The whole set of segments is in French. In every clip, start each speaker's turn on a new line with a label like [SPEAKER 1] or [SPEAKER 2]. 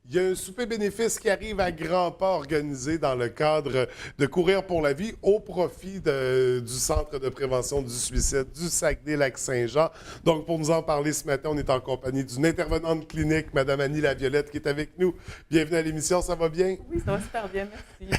[SPEAKER 1] Il y a un souper bénéfice qui arrive à grands pas organisé dans le cadre de Courir pour la vie au profit du Centre de prévention du suicide du Saguenay-Lac-Saint-Jean. Donc, pour nous en parler ce matin, on est en compagnie d'une intervenante clinique, Mme Annie Laviolette, qui est avec nous. Bienvenue à l'émission, ça va bien?
[SPEAKER 2] Oui, ça va super bien, merci.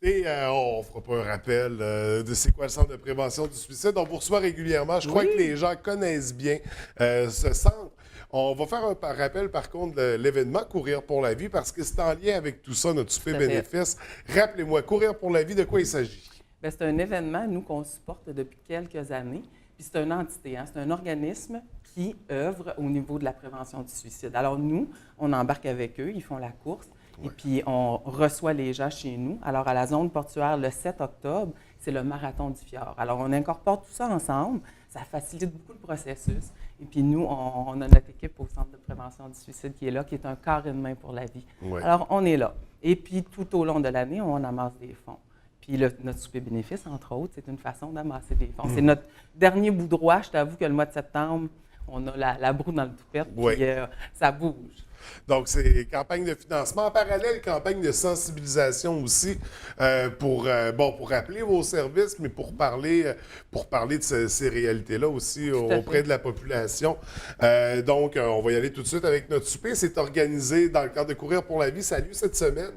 [SPEAKER 1] Et on ne fera pas un rappel de c'est quoi le Centre de prévention du suicide. On vous reçoit régulièrement. Je crois que les gens connaissent bien ce centre. On va faire un rappel, par contre, de l'événement Courir pour la vie, parce que c'est en lien avec tout ça, notre souper bénéfice. Rappelez-moi, Courir pour la vie, de quoi il s'agit?
[SPEAKER 2] Bien, c'est un événement, nous, qu'on supporte depuis quelques années. Puis c'est une entité, c'est un organisme qui œuvre au niveau de la prévention du suicide. Alors nous, on embarque avec eux, ils font la course, et puis on reçoit les gens chez nous. Alors à la zone portuaire, le 7 octobre, c'est le marathon du fjord. Alors on incorpore tout ça ensemble, ça facilite beaucoup le processus. Et puis nous, on a notre équipe au Centre de prévention du suicide qui est là, qui est un carré de main pour la vie.
[SPEAKER 1] Ouais.
[SPEAKER 2] Alors on est là. Et puis tout au long de l'année, on amasse des fonds. Puis notre souper bénéfice, entre autres, c'est une façon d'amasser des fonds. C'est notre dernier bout droit. Je t'avoue que le mois de septembre, on a la broue dans le toupette, puis ça bouge.
[SPEAKER 1] Donc, c'est campagne de financement. En parallèle, campagne de sensibilisation aussi pour rappeler vos services, mais pour parler de ces réalités-là aussi auprès de la population. Donc, on va y aller tout de suite avec notre souper. C'est organisé dans le cadre de Courir pour la vie. Ça a lieu cette semaine.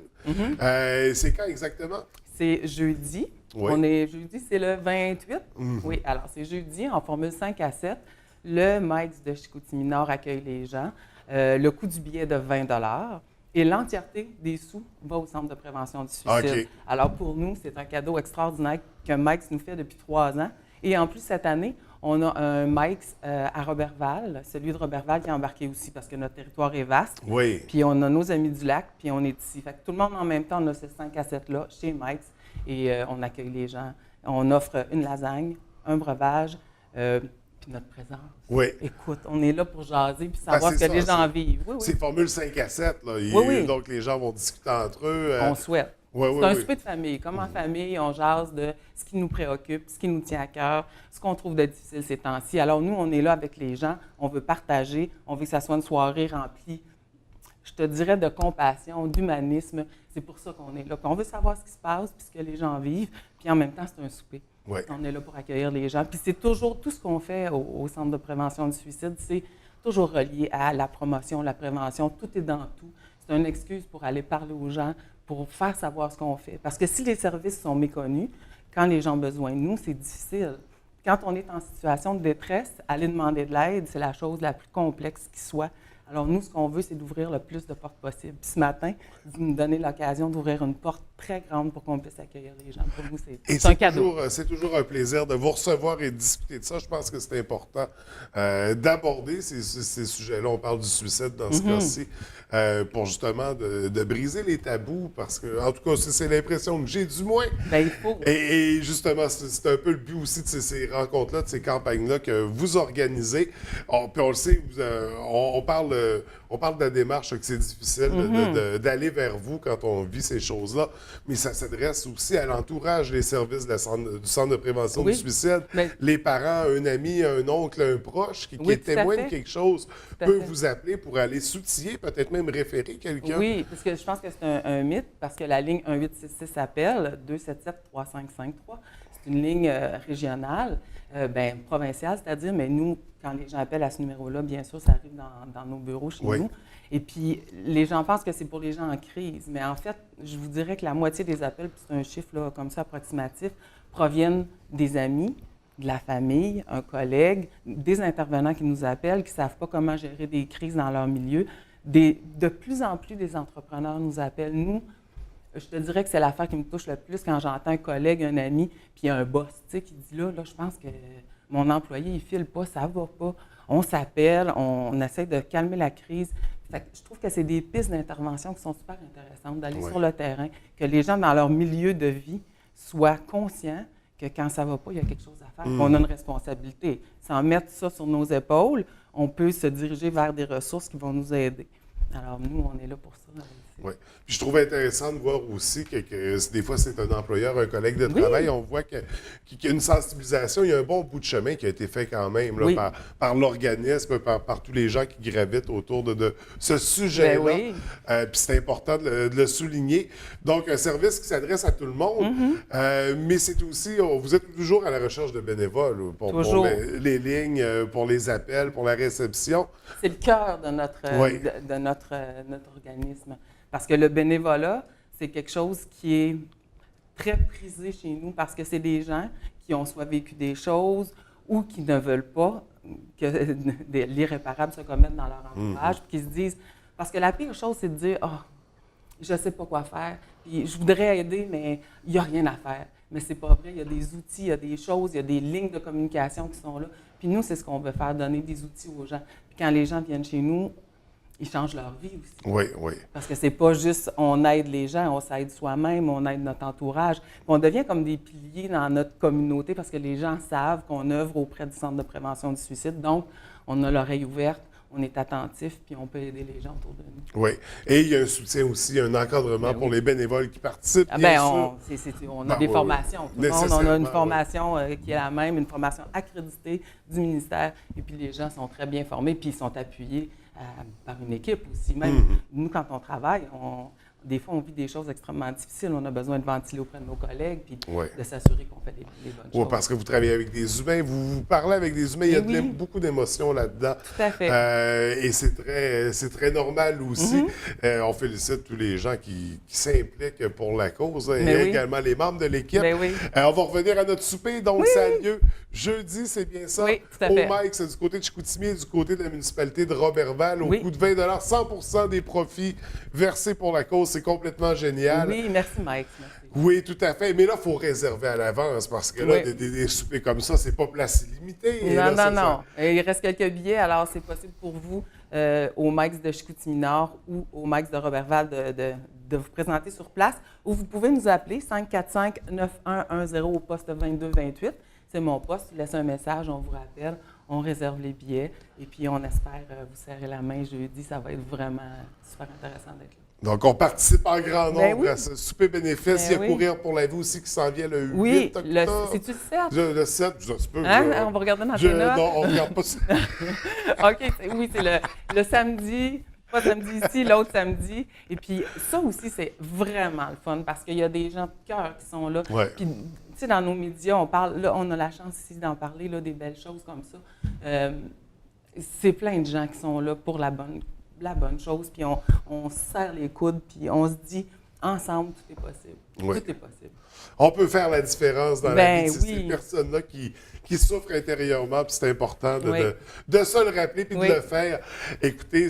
[SPEAKER 1] C'est quand exactement?
[SPEAKER 2] C'est jeudi.
[SPEAKER 1] Oui.
[SPEAKER 2] Jeudi, c'est le 28. Oui, alors c'est jeudi en formule 5 à 7. Le Mike's de Chicoutimi-Nord accueille les gens. Le coût du billet est de 20 $ et l'entièreté des sous va au Centre de prévention du suicide.
[SPEAKER 1] Okay.
[SPEAKER 2] Alors pour nous, c'est un cadeau extraordinaire que Mike's nous fait depuis 3 ans. Et en plus, cette année, on a un Mike's à Roberval, celui de Roberval qui est embarqué aussi parce que notre territoire est vaste.
[SPEAKER 1] Oui.
[SPEAKER 2] Puis on a nos amis du lac, puis on est ici. Fait que tout le monde en même temps, on a ces 5 à 7-là chez Mike's et on accueille les gens. On offre une lasagne, un breuvage, puis notre présence.
[SPEAKER 1] Oui.
[SPEAKER 2] Écoute, on est là pour jaser puis savoir ce que les gens vivent. Oui, oui.
[SPEAKER 1] C'est formule 5 à 7. Là. Donc, les gens vont discuter entre eux.
[SPEAKER 2] On souhaite.
[SPEAKER 1] Oui,
[SPEAKER 2] c'est un souper de famille. Comme en famille, on jase de ce qui nous préoccupe, ce qui nous tient à cœur, ce qu'on trouve de difficile ces temps-ci. Alors, nous, on est là avec les gens. On veut partager. On veut que ça soit une soirée remplie, je te dirais, de compassion, d'humanisme. C'est pour ça qu'on est là. Puis on veut savoir ce qui se passe puis ce que les gens vivent. Puis en même temps, c'est un souper.
[SPEAKER 1] Oui.
[SPEAKER 2] On est là pour accueillir les gens. Puis c'est toujours tout ce qu'on fait au Centre de prévention du suicide, c'est toujours relié à la promotion, la prévention. Tout est dans tout. C'est une excuse pour aller parler aux gens, pour faire savoir ce qu'on fait. Parce que si les services sont méconnus, quand les gens ont besoin de nous, c'est difficile. Quand on est en situation de détresse, aller demander de l'aide, c'est la chose la plus complexe qui soit. Alors, nous, ce qu'on veut, c'est d'ouvrir le plus de portes possible. Puis ce matin, vous nous donnez l'occasion d'ouvrir une porte très grande pour qu'on puisse accueillir les gens. Pour nous, c'est un cadeau.
[SPEAKER 1] C'est toujours un plaisir de vous recevoir et de discuter de ça. Je pense que c'est important d'aborder ces sujets-là. On parle du suicide dans ce cas-ci pour justement de briser les tabous parce que, en tout cas, c'est l'impression que j'ai du moins.
[SPEAKER 2] Bien, il faut.
[SPEAKER 1] Et justement, c'est un peu le but aussi de ces rencontres-là, de ces campagnes-là que vous organisez. Puis on le sait, on parle de la démarche, que c'est difficile d'aller vers vous quand on vit ces choses-là, mais ça s'adresse aussi à l'entourage des services du Centre de prévention du suicide. Les parents, un ami, un oncle, un proche qui est témoin de quelque chose peut vous appeler pour aller s'outiller, peut-être même référer quelqu'un.
[SPEAKER 2] Oui, parce que je pense que c'est un mythe, parce que la ligne 1866 appelle 277-3553. C'est une ligne régionale, provinciale, c'est-à-dire, mais nous, quand les gens appellent à ce numéro-là, bien sûr, ça arrive dans nos bureaux chez nous. Et puis, les gens pensent que c'est pour les gens en crise. Mais en fait, je vous dirais que la moitié des appels, puis c'est un chiffre là, comme ça approximatif, proviennent des amis, de la famille, un collègue, des intervenants qui nous appellent, qui ne savent pas comment gérer des crises dans leur milieu. De plus en plus, des entrepreneurs nous appellent. Nous, je te dirais que c'est l'affaire qui me touche le plus quand j'entends un collègue, un ami, puis un boss, tu sais, qui dit là, je pense que mon employé, il file pas, ça va pas. On s'appelle, on essaie de calmer la crise. Fait que je trouve que c'est des pistes d'intervention qui sont super intéressantes, d'aller sur le terrain, que les gens dans leur milieu de vie soient conscients que quand ça va pas, il y a quelque chose à faire, qu'on a une responsabilité. Sans mettre ça sur nos épaules, on peut se diriger vers des ressources qui vont nous aider. Alors, nous, on est là pour ça.
[SPEAKER 1] Oui. Puis je trouve intéressant de voir aussi que des fois, c'est un employeur, un collègue de travail, on voit qu'il y a une sensibilisation, il y a un bon bout de chemin qui a été fait quand même là, par l'organisme, par tous les gens qui gravitent autour de ce sujet-là. Puis c'est important de le souligner. Donc, un service qui s'adresse à tout le monde, mais c'est aussi, vous êtes toujours à la recherche de bénévoles pour les lignes, pour les appels, pour la réception.
[SPEAKER 2] C'est le cœur de notre organisme. Parce que le bénévolat, c'est quelque chose qui est très prisé chez nous parce que c'est des gens qui ont soit vécu des choses ou qui ne veulent pas que l'irréparable se commette dans leur entourage, puis qui se disent... Parce que la pire chose, c'est de dire « Ah, je ne sais pas quoi faire, puis je voudrais aider, mais il n'y a rien à faire. » Mais c'est pas vrai, il y a des outils, il y a des choses, il y a des lignes de communication qui sont là. Puis nous, c'est ce qu'on veut faire, donner des outils aux gens. Puis quand les gens viennent chez nous, ils changent leur vie aussi.
[SPEAKER 1] Oui, oui.
[SPEAKER 2] Parce que c'est pas juste on aide les gens, on s'aide soi-même, on aide notre entourage. Puis on devient comme des piliers dans notre communauté parce que les gens savent qu'on œuvre auprès du Centre de prévention du suicide. Donc, on a l'oreille ouverte, on est attentif, puis on peut aider les gens autour de nous.
[SPEAKER 1] Oui. Et il y a un soutien aussi, un encadrement pour les bénévoles qui participent.
[SPEAKER 2] On a des formations. Tout le monde, on a une formation qui est la même, une formation accréditée du ministère. Et puis les gens sont très bien formés, puis ils sont appuyés par une équipe aussi. Même nous, quand on travaille, des fois, on vit des choses extrêmement difficiles. On a besoin de ventiler auprès de nos collègues puis de s'assurer qu'on fait des bonnes choses.
[SPEAKER 1] Oui, parce que vous travaillez avec des humains, vous parlez avec des humains, il y a beaucoup d'émotions là-dedans.
[SPEAKER 2] Tout à fait.
[SPEAKER 1] Et c'est très normal aussi. On félicite tous les gens qui s'impliquent pour la cause et également les membres de l'équipe. On va revenir à notre souper, donc ça a lieu jeudi, c'est bien ça?
[SPEAKER 2] Oui, tout à fait.
[SPEAKER 1] Au Mike, c'est du côté de Chicoutimi et du côté de la municipalité de Roberval, au coût de 20 $, 100 des profits versés pour la cause. C'est complètement génial.
[SPEAKER 2] Oui, merci Mike. Merci.
[SPEAKER 1] Oui, tout à fait. Mais là, il faut réserver à l'avance parce que là, des soupers comme ça, c'est pas place illimitée.
[SPEAKER 2] Non. Il reste quelques billets, alors c'est possible pour vous au Mike's de Chicoutimi-Nord ou au Mike's de Roberval de vous présenter sur place ou vous pouvez nous appeler 545-9110 au poste 2228. C'est mon poste. Laissez un message, on vous rappelle, on réserve les billets et puis on espère vous serrer la main jeudi. Ça va être vraiment super intéressant d'être là.
[SPEAKER 1] Donc, on participe en grand nombre à ce souper bénéfice. Il y a Courir pour la vie aussi qui s'en vient le 8 octobre.
[SPEAKER 2] C'est-tu le 7?
[SPEAKER 1] Le 7, ça se peut.
[SPEAKER 2] On va regarder dans tes notes.
[SPEAKER 1] Non, on ne regarde pas ça.
[SPEAKER 2] OK, c'est le samedi, pas samedi ici, l'autre samedi. Et puis, ça aussi, c'est vraiment le fun parce qu'il y a des gens de cœur qui sont là. Puis, tu sais, dans nos médias, on parle, là, on a la chance ici d'en parler, là, des belles choses comme ça. C'est plein de gens qui sont là pour la bonne chose, puis on se serre les coudes, puis on se dit, ensemble, tout est possible. Tout est possible.
[SPEAKER 1] On peut faire la différence dans la vie de ces personnes-là qui souffrent intérieurement, puis c'est important de se le rappeler puis de le faire. Écoutez,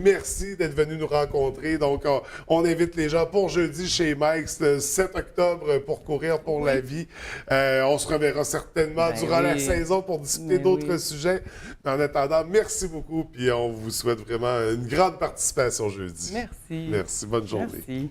[SPEAKER 1] merci d'être venu nous rencontrer. Donc, on invite les gens pour jeudi chez Mike's, le 7 octobre, pour Courir pour la vie. On se reverra certainement durant la saison pour discuter d'autres sujets. Mais en attendant, merci beaucoup, puis on vous souhaite vraiment une grande participation jeudi.
[SPEAKER 2] Merci.
[SPEAKER 1] Merci. Bonne journée.
[SPEAKER 2] Merci.